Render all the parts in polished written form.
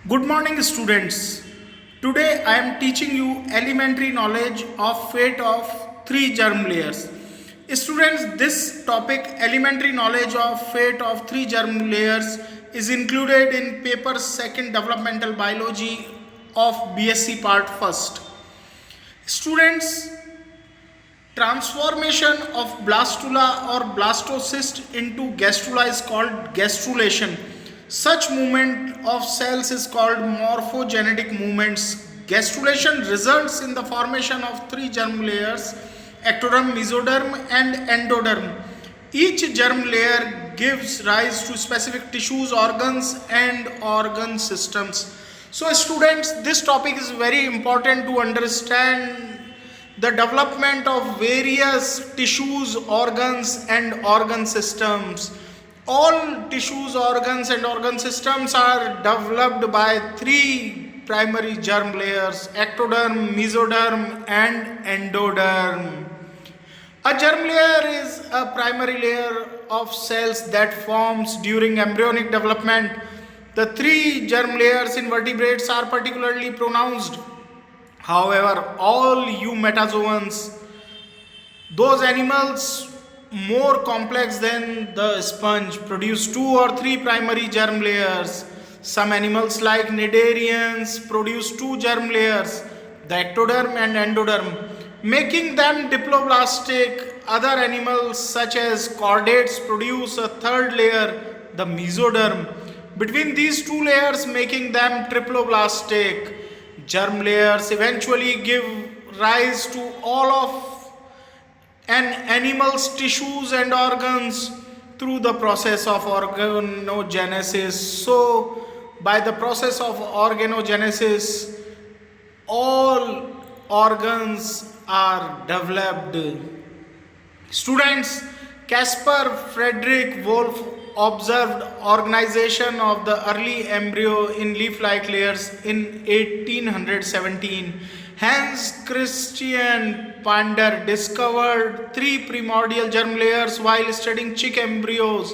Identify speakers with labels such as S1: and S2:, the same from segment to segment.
S1: Good morning, students. Today I am teaching you elementary knowledge of fate of three germ layers. Students, this topic, elementary knowledge of fate of three germ layers, is included in paper 2nd Developmental Biology of BSc Part 1st. Students, transformation of blastula or blastocyst into gastrula is called gastrulation. Such movement of cells is called morphogenetic movements. Gastrulation results in the formation of three germ layers: ectoderm, mesoderm, and endoderm. Each germ layer gives rise to specific tissues, organs, and organ systems. So, students, this topic is very important to understand the development of various tissues, organs, and organ systems. All tissues, organs, and organ systems are developed by three primary germ layers: ectoderm, mesoderm, and endoderm. A germ layer is a primary layer of cells that forms during embryonic development. The three germ layers in vertebrates are particularly pronounced. However, all eumetazoans, those animals more complex than the sponge, produce two or three primary germ layers. Some animals like cnidarians produce two germ layers, the ectoderm and endoderm, making them diploblastic. Other animals such as chordates produce a third layer, the mesoderm, between these two layers, making them triploblastic. Germ layers eventually give rise to all of an animal's tissues and organs through the process of organogenesis. So, by the process of organogenesis, all organs are developed. Students, Caspar Friedrich Wolff observed organization of the early embryo in leaf-like layers in 1817. Hans Christian Pander discovered three primordial germ layers while studying chick embryos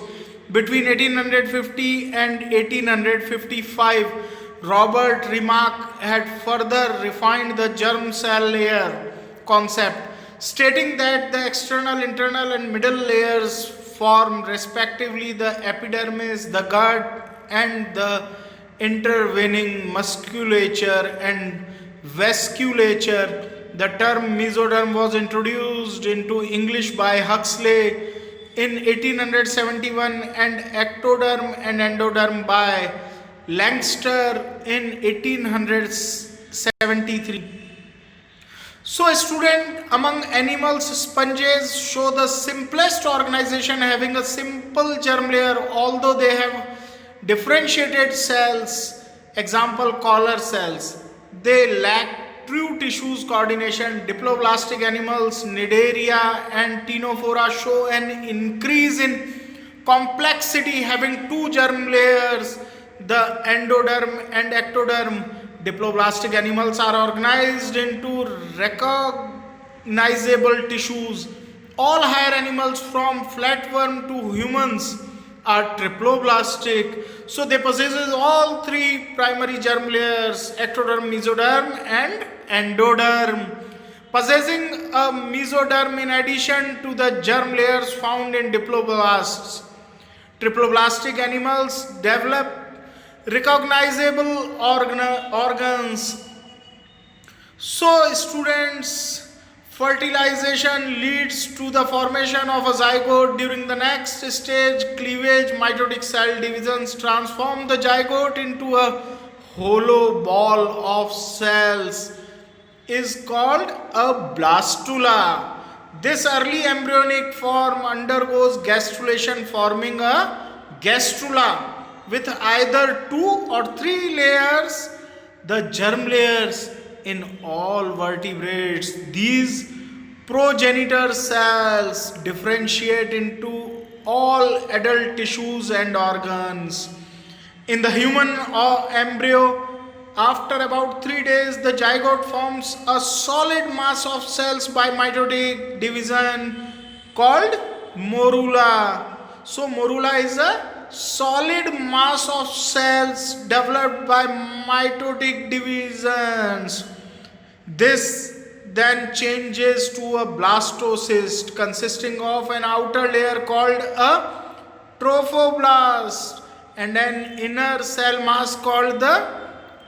S1: between 1850 and 1855. Robert Remarque had further refined the germ cell layer concept, stating that the external, internal, and middle layers form respectively the epidermis, the gut, and the intervening musculature and vasculature. The term mesoderm was introduced into English by Huxley in 1871 and ectoderm and endoderm by Langston in 1873. So, a student, among animals, sponges show the simplest organization, having a simple germ layer, although they have differentiated cells. Example, collar cells. They lack true tissues coordination. Diploblastic animals, Cnidaria and Ctenophora, show an increase in complexity, having two germ layers, the endoderm and ectoderm. Diploblastic animals are organized into recognizable tissues. All higher animals, from flatworm to humans, are triploblastic. So they possess all three primary germ layers: ectoderm, mesoderm, and endoderm. Possessing a mesoderm in addition to the germ layers found in diploblasts. Triploblastic animals develop recognizable organs. So, students, fertilization leads to the formation of a zygote. During the next stage, cleavage, mitotic cell divisions transform the zygote into a hollow ball of cells, is called a blastula. This early embryonic form undergoes gastrulation, forming a gastrula with either two or three layers, the germ layers in all vertebrates. These progenitor cells differentiate into all adult tissues and organs. In the human embryo, after about 3 days, the zygote forms a solid mass of cells by mitotic division called morula. So, morula is a solid mass of cells developed by mitotic divisions. This then changes to a blastocyst consisting of an outer layer called a trophoblast and an inner cell mass called the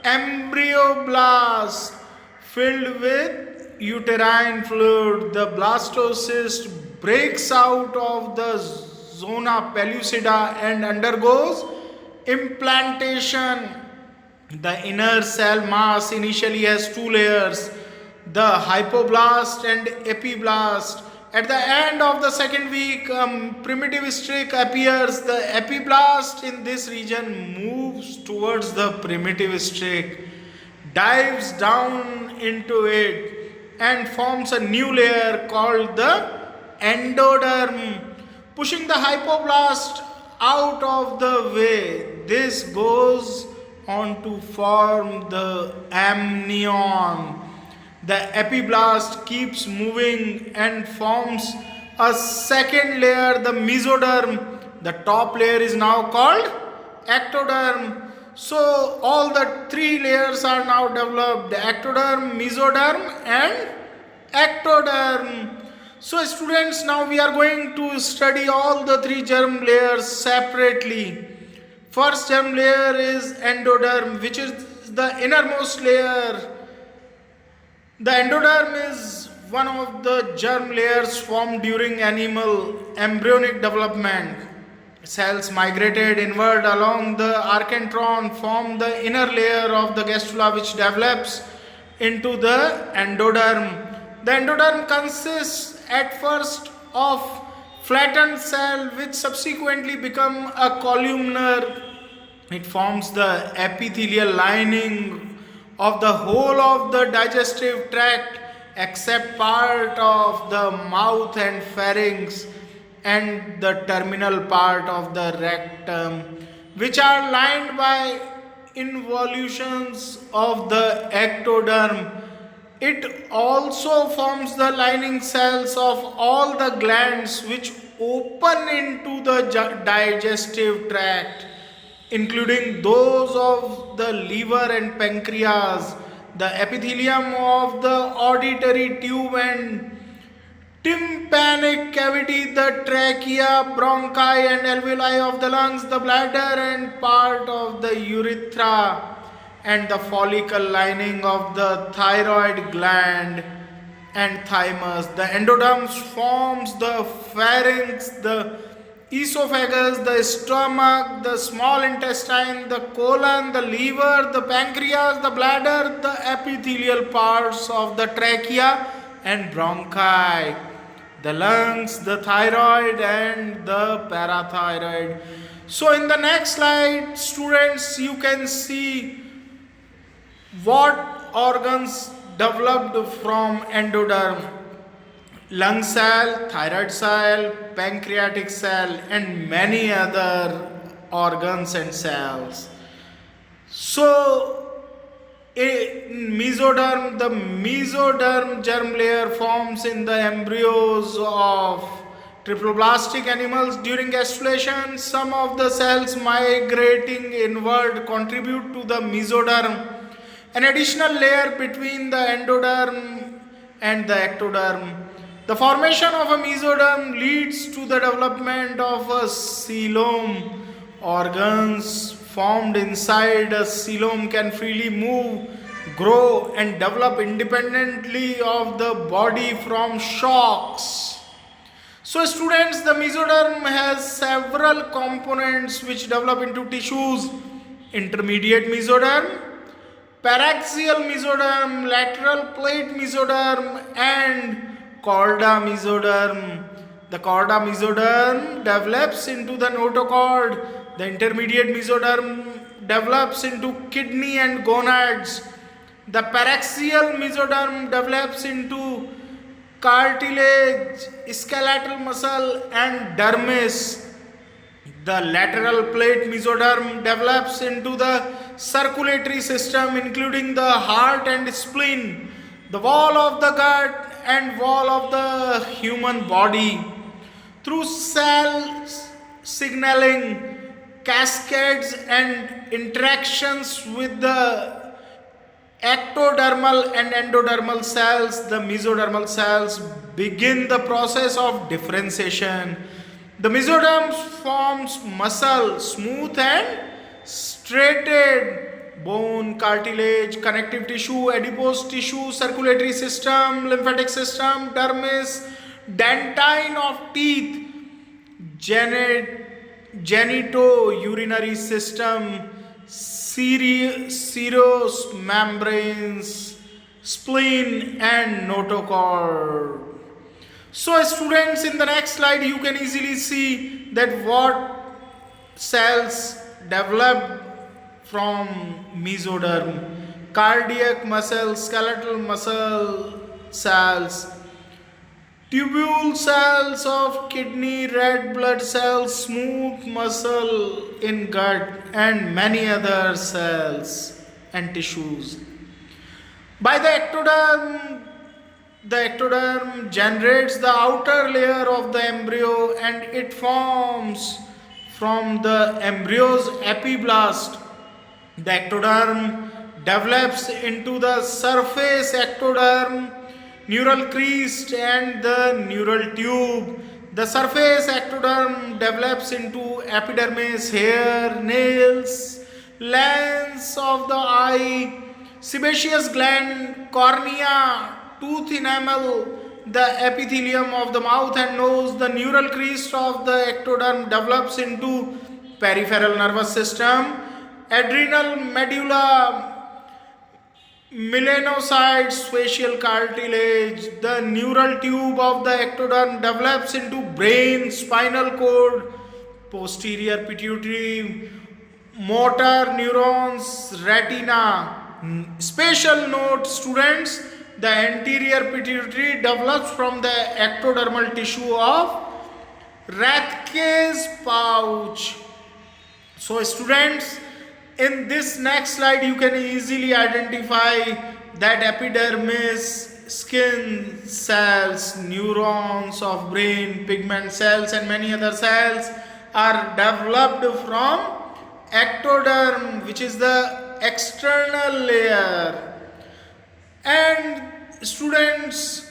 S1: embryoblast filled with uterine fluid. The blastocyst breaks out of the zona pellucida and undergoes implantation. The inner cell mass initially has two layers, the hypoblast and epiblast. At the end of the second week, primitive streak appears. The epiblast in this region moves towards the primitive streak, dives down into it, and forms a new layer called the endoderm, pushing the hypoblast out of the way. This goes on to form the amnion. The epiblast keeps moving and forms a second layer, the mesoderm. The top layer is now called ectoderm. So all the three layers are now developed: ectoderm, mesoderm and ectoderm. So students, now we are going to study all the three germ layers separately. First germ layer is endoderm, which is the innermost layer. The endoderm is one of the germ layers formed during animal embryonic development. Cells migrated inward along the archenteron, form the inner layer of the gastrula, which develops into the endoderm. The endoderm consists at first of flattened cell which subsequently become a columnar. It forms the epithelial lining of the whole of the digestive tract except part of the mouth and pharynx and the terminal part of the rectum, which are lined by involutions of the ectoderm. It also forms the lining cells of all the glands which open into the digestive tract, including those of the liver and pancreas, the epithelium of the auditory tube and tympanic cavity, the trachea, bronchi and alveoli of the lungs, the bladder and part of the urethra, and the follicle lining of the thyroid gland and thymus. The endoderm forms the pharynx, the esophagus, the stomach, the small intestine, the colon, the liver, the pancreas, the bladder, the epithelial parts of the trachea and bronchi, the lungs, the thyroid and the parathyroid. So in the next slide, students, you can see what organs developed from endoderm: lung cell, thyroid cell, pancreatic cell and many other organs and cells. So in mesoderm, the mesoderm germ layer forms in the embryos of triploblastic animals during gastrulation. Some of the cells migrating inward contribute to the mesoderm, an additional layer between the endoderm and the ectoderm. The formation of a mesoderm leads to the development of a coelom. Organs formed inside a coelom can freely move, grow and develop independently of the body from shocks. So students, the mesoderm has several components which develop into tissues: intermediate mesoderm, paraxial mesoderm, lateral plate mesoderm and chorda mesoderm. The chorda mesoderm develops into the notochord. The intermediate mesoderm develops into kidney and gonads. The paraxial mesoderm develops into cartilage, skeletal muscle and dermis. The lateral plate mesoderm develops into the circulatory system, including the heart and spleen, the wall of the gut and wall of the human body. Through cell signaling, cascades and interactions with the ectodermal and endodermal cells, the mesodermal cells begin the process of differentiation. The mesoderm forms muscle, smooth and striated bone, cartilage, connective tissue, adipose tissue, circulatory system, lymphatic system, dermis, dentine of teeth, genito-urinary system, serous membranes, spleen and notochord. So students, in the next slide you can easily see that what cells develop from mesoderm: cardiac muscle, skeletal muscle cells, tubule cells of kidney, red blood cells, smooth muscle in gut, and many other cells and tissues. By the ectoderm generates the outer layer of the embryo and it forms from the embryo's epiblast. The ectoderm develops into the surface ectoderm, neural crest and the neural tube. The surface ectoderm develops into epidermis, hair, nails, lens of the eye, sebaceous gland, cornea, tooth enamel, the epithelium of the mouth and nose. The neural crest of the ectoderm develops into peripheral nervous system, adrenal medulla, melanocytes, facial cartilage. The neural tube of the ectoderm develops into brain, spinal cord, posterior pituitary, motor neurons, retina. Special note students, the anterior pituitary develops from the ectodermal tissue of Rathke's pouch. So students, in this next slide you can easily identify that epidermis, skin cells, neurons of brain, pigment cells and many other cells are developed from ectoderm, which is the external layer. And students,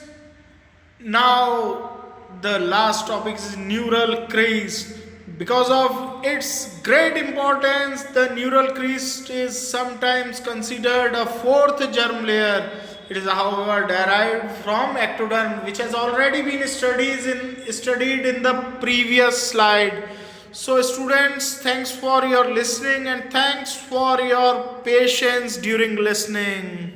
S1: now the last topic is neural crest. Because of its great importance, the neural crest is sometimes considered a fourth germ layer. It is however derived from ectoderm, which has already been studied in the previous slide. So students, thanks for your listening and thanks for your patience during listening.